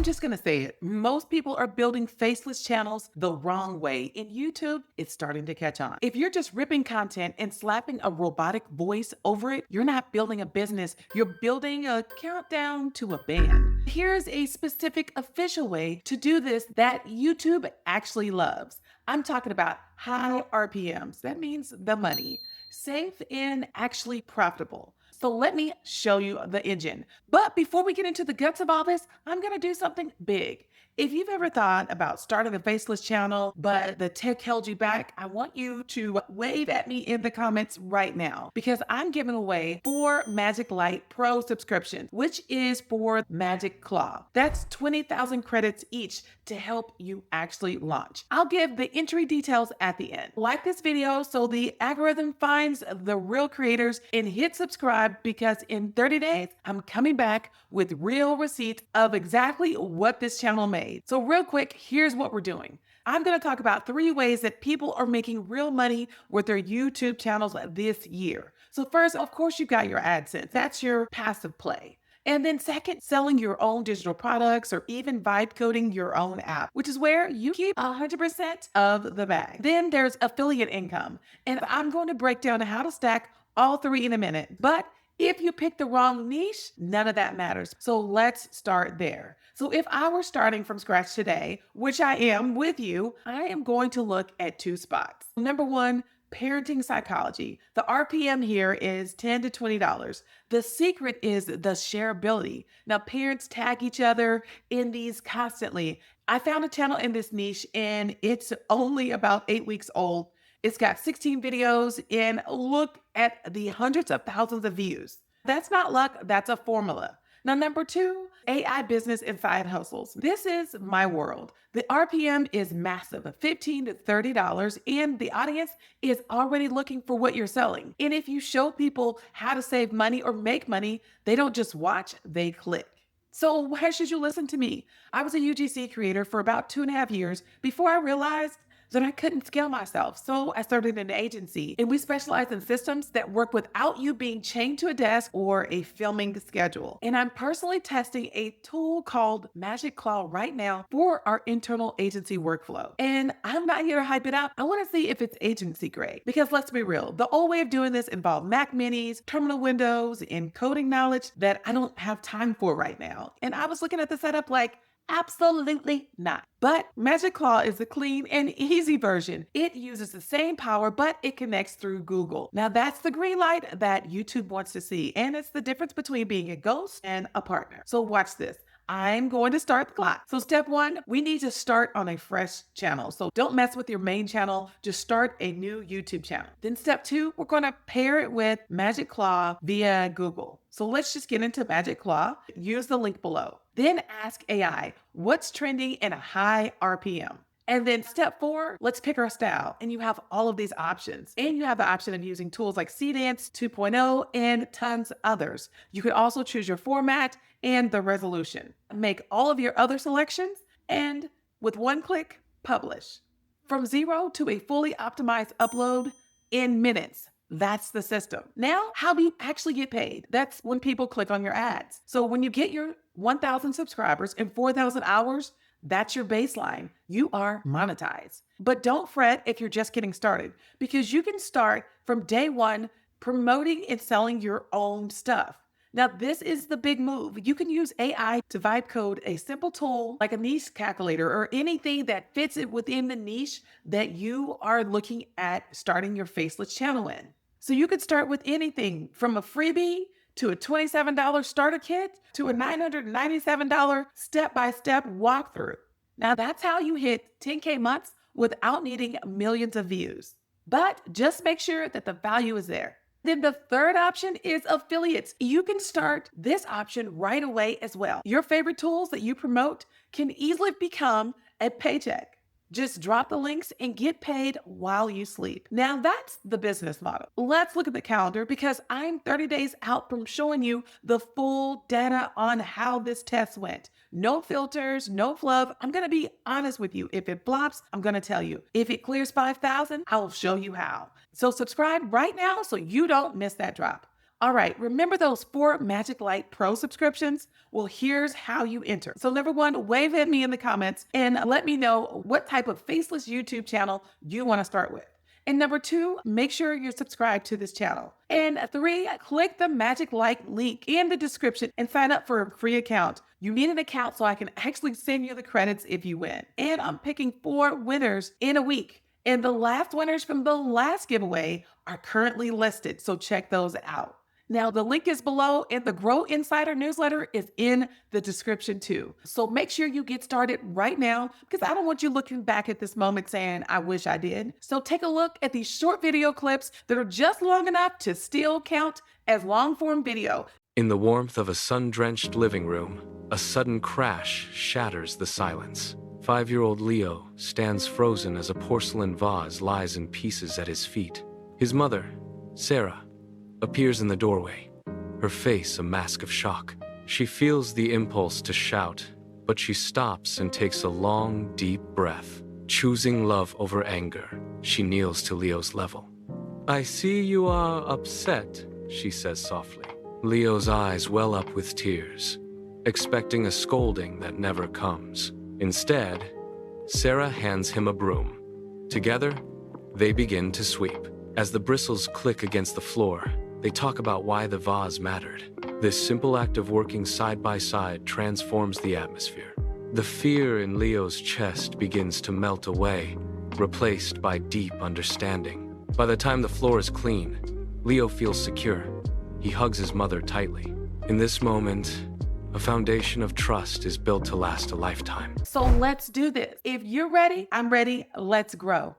I'm just going to say it. Most people are building faceless channels the wrong way. In YouTube, it's starting to catch on. If you're just ripping content and slapping a robotic voice over it, you're not building a business. You're building a countdown to a ban. Here's a specific official way to do this that YouTube actually loves. I'm talking about high RPMs. That means the money. Safe and actually profitable. So let me show you the engine. But before we get into the guts of all this, I'm going to do something big. If you've ever thought about starting a faceless channel, but the tech held you back, I want you to wave at me in the comments right now because I'm giving away 4 Magic Light Pro subscriptions, which is for MagicClaw. That's 20,000 credits each to help you actually launch. I'll give the entry details at the end. Like this video so the algorithm finds the real creators and hit subscribe because in 30 days, I'm coming back with real receipts of exactly what this channel made. So real quick, here's what we're doing. I'm going to talk about 3 ways that people are making real money with their YouTube channels this year. So first, of course, you've got your AdSense. That's your passive play. And then second, selling your own digital products or even vibe coding your own app, which is where you keep 100% of the bag. Then there's affiliate income. And I'm going to break down how to stack all 3 in a minute. But if you pick the wrong niche, none of that matters. So let's start there. So if I were starting from scratch today, which I am with you, I am going to look at 2 spots. Number 1, parenting psychology. The RPM here is $10 to $20. The secret is the shareability. Now, parents tag each other in these constantly. I found a channel in this niche and it's only about 8 weeks old. It's got 16 videos and look at the hundreds of thousands of views. That's not luck, that's a formula. Now, number 2, AI business and side hustles. This is my world. The RPM is massive, $15 to $30, and the audience is already looking for what you're selling. And if you show people how to save money or make money, they don't just watch, they click. So why should you listen to me? I was a UGC creator for about 2.5 years before I realized that I couldn't scale myself. So I started an agency and we specialize in systems that work without you being chained to a desk or a filming schedule. And I'm personally testing a tool called MagicClaw right now for our internal agency workflow. And I'm not here to hype it up. I want to see if it's agency grade. Because let's be real, the old way of doing this involved Mac minis, terminal windows, and coding knowledge that I don't have time for right now. And I was looking at the setup like, absolutely not. But MagicClaw is the clean and easy version. It uses the same power, but it connects through Google. Now that's the green light that YouTube wants to see. And it's the difference between being a ghost and a partner. So watch this. I'm going to start the clock. So step 1, we need to start on a fresh channel. So don't mess with your main channel, just start a new YouTube channel. Then step 2, we're going to pair it with MagicClaw via Google. So let's just get into MagicClaw. Use the link below. Then ask AI, what's trending in a high RPM? And then step 4, let's pick our style. And you have all of these options. And you have the option of using tools like Cdance 2.0 and tons others. You could also choose your format and the resolution. Make all of your other selections and with one click, publish. From 0 to a fully optimized upload in minutes. That's the system. Now, how do you actually get paid? That's when people click on your ads. So when you get your 1,000 subscribers in 4,000 hours, that's your baseline. You are monetized. But don't fret if you're just getting started because you can start from day 1 promoting and selling your own stuff. Now, this is the big move. You can use AI to vibe code a simple tool like a niche calculator or anything that fits it within the niche that you are looking at starting your faceless channel in. So you could start with anything from a freebie to a $27 starter kit to a $997 step-by-step walkthrough. Now that's how you hit 10K months without needing millions of views. But just make sure that the value is there. Then the third option is affiliates. You can start this option right away as well. Your favorite tools that you promote can easily become a paycheck. Just drop the links and get paid while you sleep. Now that's the business model. Let's look at the calendar because I'm 30 days out from showing you the full data on how this test went. No filters, no fluff. I'm going to be honest with you. If it flops, I'm going to tell you. If it clears 5,000, I'll show you how. So subscribe right now so you don't miss that drop. All right, remember those 4 Magic Light Pro subscriptions? Well, here's how you enter. So, number one, wave at me in the comments and let me know what type of faceless YouTube channel you want to start with. And number two, make sure you're subscribed to this channel. And three, click the Magic Light link in the description and sign up for a free account. You need an account so I can actually send you the credits if you win. And I'm picking 4 winners in a week. And the last winners from the last giveaway are currently listed, so check those out. Now, the link is below, and the Grow Insider newsletter is in the description too. So make sure you get started right now because I don't want you looking back at this moment saying, I wish I did. So take a look at these short video clips that are just long enough to still count as long form video. In the warmth of a sun-drenched living room, a sudden crash shatters the silence. 5-year-old Leo stands frozen as a porcelain vase lies in pieces at his feet. His mother, Sarah, appears in the doorway, her face a mask of shock. She feels the impulse to shout, but she stops and takes a long, deep breath. Choosing love over anger, she kneels to Leo's level. "I see you are upset," she says softly. Leo's eyes well up with tears, expecting a scolding that never comes. Instead, Sarah hands him a broom. Together, they begin to sweep. As the bristles click against the floor, they talk about why the vase mattered. This simple act of working side by side transforms the atmosphere. The fear in Leo's chest begins to melt away, replaced by deep understanding. By the time the floor is clean, Leo feels secure. He hugs his mother tightly. In this moment, a foundation of trust is built to last a lifetime. So let's do this. If you're ready, I'm ready. Let's grow.